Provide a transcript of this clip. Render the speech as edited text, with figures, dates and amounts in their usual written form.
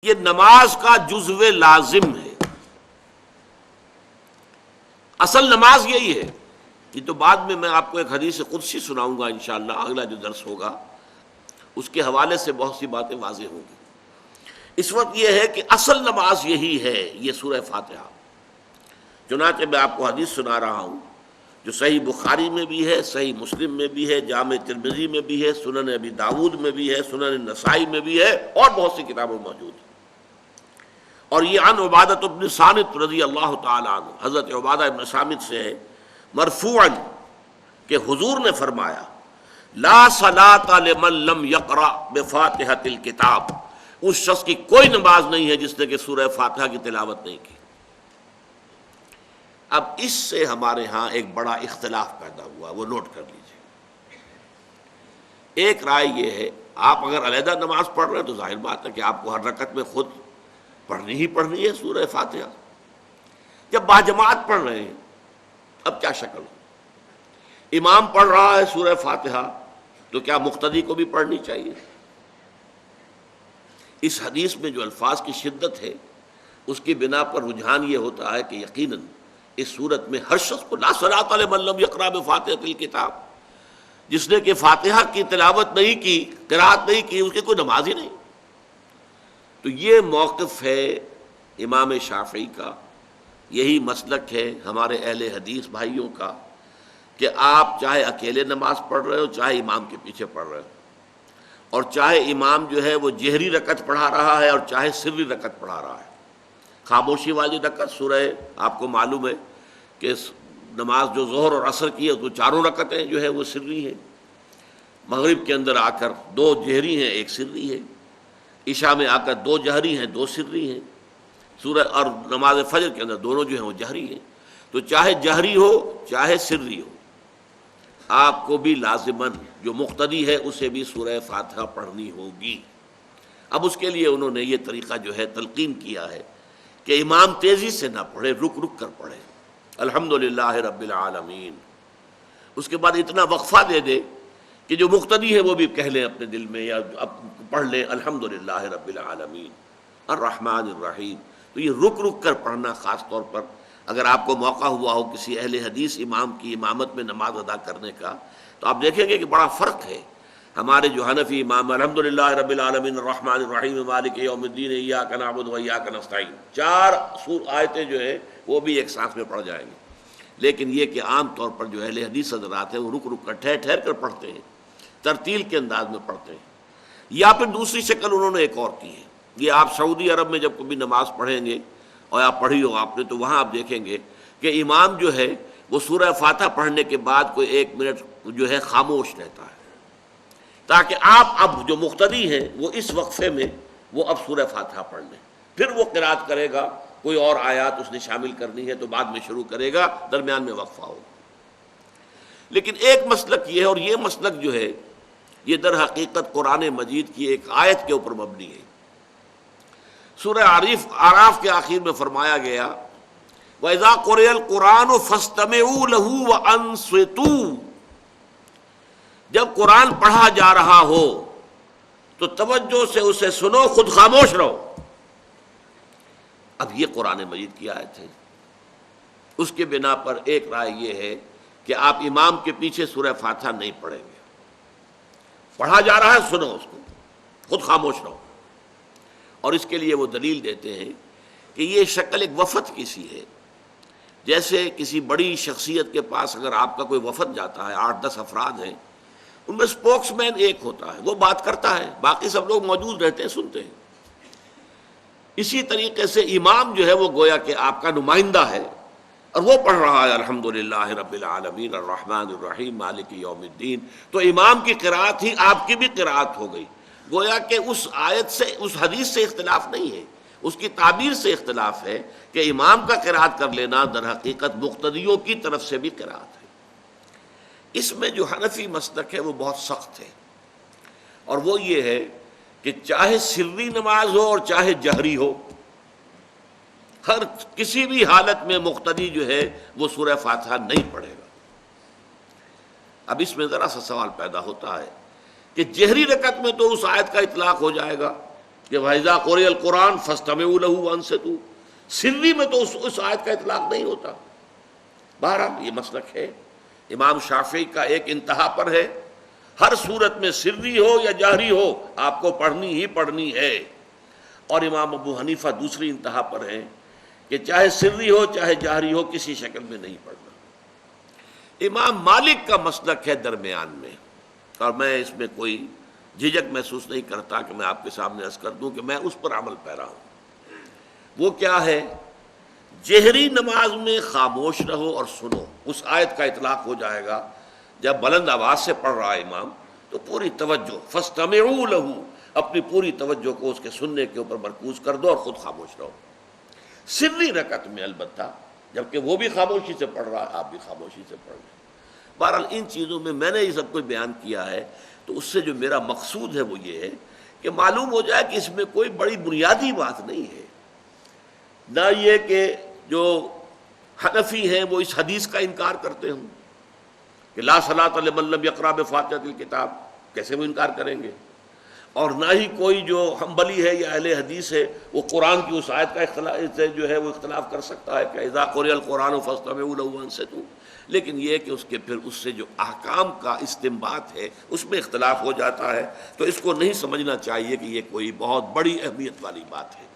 یہ نماز کا جزو لازم ہے. اصل نماز یہی ہے. یہ تو بعد میں آپ کو ایک حدیث قدسی سناؤں گا انشاءاللہ، اگلا جو درس ہوگا اس کے حوالے سے بہت سی باتیں واضح ہوں گی. اس وقت یہ ہے کہ اصل نماز یہی ہے، یہ سورہ فاتحہ. چنانچہ میں آپ کو حدیث سنا رہا ہوں جو صحیح بخاری میں بھی ہے، صحیح مسلم میں بھی ہے، جامع ترمذی میں بھی ہے، سنن ابی داود میں بھی ہے، سنن نسائی میں بھی ہے، اور بہت سی کتابوں میں موجود ہے. اور یہ عن عبادۃ بن صامت رضی اللہ تعالی عنہ، حضرت عبادہ بن صامت سے ہے مرفوعا کہ حضور نے فرمایا لا صلاۃ لمن لم یقرأ بفاتحۃ الکتاب، اس شخص کی کوئی نماز نہیں ہے جس نے کہ سورہ فاتحہ کی تلاوت نہیں کی. اب اس سے ہمارے ہاں ایک بڑا اختلاف پیدا ہوا، وہ نوٹ کر لیجیے. ایک رائے یہ ہے آپ اگر علیحدہ نماز پڑھ رہے ہیں تو ظاہر بات ہے کہ آپ کو ہر رکعت میں خود پڑھنی ہی پڑھنی ہے سورہ فاتحہ. جب باجماعت پڑھ رہے ہیں اب کیا شکل ہو؟ امام پڑھ رہا ہے سورہ فاتحہ تو کیا مقتدی کو بھی پڑھنی چاہیے؟ اس حدیث میں جو الفاظ کی شدت ہے اس کی بنا پر رجحان یہ ہوتا ہے کہ یقیناً اس صورت میں ہر شخص کو لا صلاۃ لمن لم یقرأ بفاتحۃ الکتاب، جس نے کہ فاتحہ کی تلاوت نہیں کی، قرأت نہیں کی، اس کی کوئی نماز ہی نہیں. تو یہ موقف ہے امام شافعی کا، یہی مسلک ہے ہمارے اہل حدیث بھائیوں کا کہ آپ چاہے اکیلے نماز پڑھ رہے ہو، چاہے امام کے پیچھے پڑھ رہے ہو، اور چاہے امام جو ہے وہ جہری رکعت پڑھا رہا ہے اور چاہے سری رکعت پڑھا رہا ہے. خاموشی والی رکعت سورہ آپ کو معلوم ہے کہ نماز جو ظہر اور عصر کی ہے تو چاروں رکعتیں جو ہے وہ سری ہیں. مغرب کے اندر آ کر دو جہری ہیں ایک سری ہے، عشاء میں آ کر دو جہری ہیں دو سری ہیں، سورہ اور نماز فجر کے اندر دونوں جو ہیں وہ جہری ہیں. تو چاہے جہری ہو چاہے سری ہو آپ کو بھی لازماً جو مقتدی ہے اسے بھی سورہ فاتحہ پڑھنی ہوگی. اب اس کے لیے انہوں نے یہ طریقہ جو ہے تلقین کیا ہے کہ امام تیزی سے نہ پڑھے، رک رک کر پڑھے الحمدللہ رب العالمین. اس کے بعد اتنا وقفہ دے دے کہ جو مقتدی ہے وہ بھی کہہ لیں اپنے دل میں یا پڑھ لیں الحمدللہ رب العالمین الرحمن الرحیم. تو یہ رک رک کر پڑھنا، خاص طور پر اگر آپ کو موقع ہوا ہو کسی اہل حدیث امام کی امامت میں نماز ادا کرنے کا تو آپ دیکھیں گے کہ بڑا فرق ہے. ہمارے جو حنفی امام الحمدللہ رب العالمین الرحمن الرحیم مالک یوم الدین ایاک نعبد و ایاک نستعین، 4 آیتیں جو ہیں وہ بھی ایک سانس میں پڑھ جائیں گے. لیکن یہ کہ عام طور پر جو اہل حدیث حضرات ہیں وہ رک رک کر ٹھہر ٹھہر کر پڑھتے ہیں، ترتیل کے انداز میں پڑھتے ہیں. یا پھر دوسری شکل انہوں نے ایک اور کی ہے. یہ آپ سعودی عرب میں جب کبھی نماز پڑھیں گے اور آپ پڑھی ہو آپ نے تو وہاں آپ دیکھیں گے کہ امام جو ہے وہ سورہ فاتحہ پڑھنے کے بعد کوئی 1 منٹ جو ہے خاموش رہتا ہے تاکہ آپ اب جو مقتدی ہیں وہ اس وقفے میں وہ اب سورہ فاتحہ پڑھ لیں. پھر وہ قرات کرے گا، کوئی اور آیات اس نے شامل کرنی ہے تو بعد میں شروع کرے گا، درمیان میں وقفہ ہوگا. لیکن ایک مسلک یہ ہے، اور یہ مسلک جو ہے یہ در حقیقت قرآن مجید کی ایک آیت کے اوپر مبنی ہے. سورہ اعراف کے آخر میں فرمایا گیا وَإِذَا قُرِئَ الْقُرْآنُ فَاسْتَمِعُوا لَهُ وَأَنصِتُوا، جب قرآن پڑھا جا رہا ہو تو توجہ سے اسے سنو، خود خاموش رہو. اب یہ قرآن مجید کی آیت ہے. اس کے بنا پر ایک رائے یہ ہے کہ آپ امام کے پیچھے سورہ فاتحہ نہیں پڑھیں گے. پڑھا جا رہا ہے سنو اس کو، خود خاموش رہو. اور اس کے لیے وہ دلیل دیتے ہیں کہ یہ شکل ایک وفد کی سی ہے. جیسے کسی بڑی شخصیت کے پاس اگر آپ کا کوئی وفد جاتا ہے، 8-10 افراد ہیں، ان میں اسپوکس مین ایک ہوتا ہے، وہ بات کرتا ہے، باقی سب لوگ موجود رہتے ہیں، سنتے ہیں. اسی طریقے سے امام جو ہے وہ گویا کہ آپ کا نمائندہ ہے اور وہ پڑھ رہا ہے الحمدللہ رب العالمین الرحمن الرحیم مالک یوم الدین. تو امام کی قرأت ہی آپ کی بھی قرأت ہو گئی. گویا کہ اس آیت سے، اس حدیث سے اختلاف نہیں ہے، اس کی تعبیر سے اختلاف ہے کہ امام کا قرأت کر لینا در حقیقت مقتدیوں کی طرف سے بھی قرأت ہے. اس میں جو حنفی مسلک ہے وہ بہت سخت ہے، اور وہ یہ ہے کہ چاہے سری نماز ہو اور چاہے جہری ہو، ہر کسی بھی حالت میں مقتدی جو ہے وہ سورہ فاتحہ نہیں پڑھے گا. اب اس میں ذرا سا سوال پیدا ہوتا ہے کہ جہری رکعت میں تو اس آیت کا اطلاق ہو جائے گا کہ وَإِذَا قُرِئَ الْقُرْآنُ فَاسْتَمِعُوا لَهُ وَأَنصِتُوا، سری میں تو اس آیت کا اطلاق نہیں ہوتا۔ بہرحال یہ مسلک ہے، امام شافعی کا ایک انتہا پر ہے، ہر صورت میں سری ہو یا جہری ہو آپ کو پڑھنی ہی پڑھنی ہے، اور امام ابو حنیفہ دوسری انتہا پر ہے کہ چاہے سری ہو چاہے جہری ہو کسی شکل میں نہیں پڑھنا۔ امام مالک کا مسلک ہے درمیان میں، اور میں اس میں کوئی جھجک محسوس نہیں کرتا کہ میں آپ کے سامنے عرض کر دوں کہ میں اس پر عمل پیرا ہوں۔ وہ کیا ہے؟ جہری نماز میں خاموش رہو اور سنو، اس آیت کا اطلاق ہو جائے گا جب بلند آواز سے پڑھ رہا ہے امام تو پوری توجہ، فاستمعوا لہ، اپنی پوری توجہ کو اس کے سننے کے اوپر مرکوز کر دو اور خود خاموش رہو۔ سری رکعت میں البتہ جبکہ وہ بھی خاموشی سے پڑھ رہا ہے آپ بھی خاموشی سے پڑھ رہے ہیں۔ بہرحال ان چیزوں میں میں نے یہ سب کچھ بیان کیا ہے تو اس سے جو میرا مقصود ہے وہ یہ ہے کہ معلوم ہو جائے کہ اس میں کوئی بڑی بنیادی بات نہیں ہے، نہ یہ کہ جو حنفی ہیں وہ اس حدیث کا انکار کرتے ہوں کہ لا صلاۃ لمن لم یقرأ بفاتحۃ الکتاب، کیسے وہ انکار کریں گے، اور نہ ہی کوئی جو حنبلی ہے یا اہل حدیث ہے وہ قرآن کی اس آیت کا اختلاف سے جو ہے وہ اختلاف کر سکتا ہے کہ اذا قرئ القرآن فاستمعوا لہ وانصتوا، لیکن یہ کہ اس کے پھر اس سے جو احکام کا استنباط ہے اس میں اختلاف ہو جاتا ہے، تو اس کو نہیں سمجھنا چاہیے کہ یہ کوئی بہت بڑی اہمیت والی بات ہے۔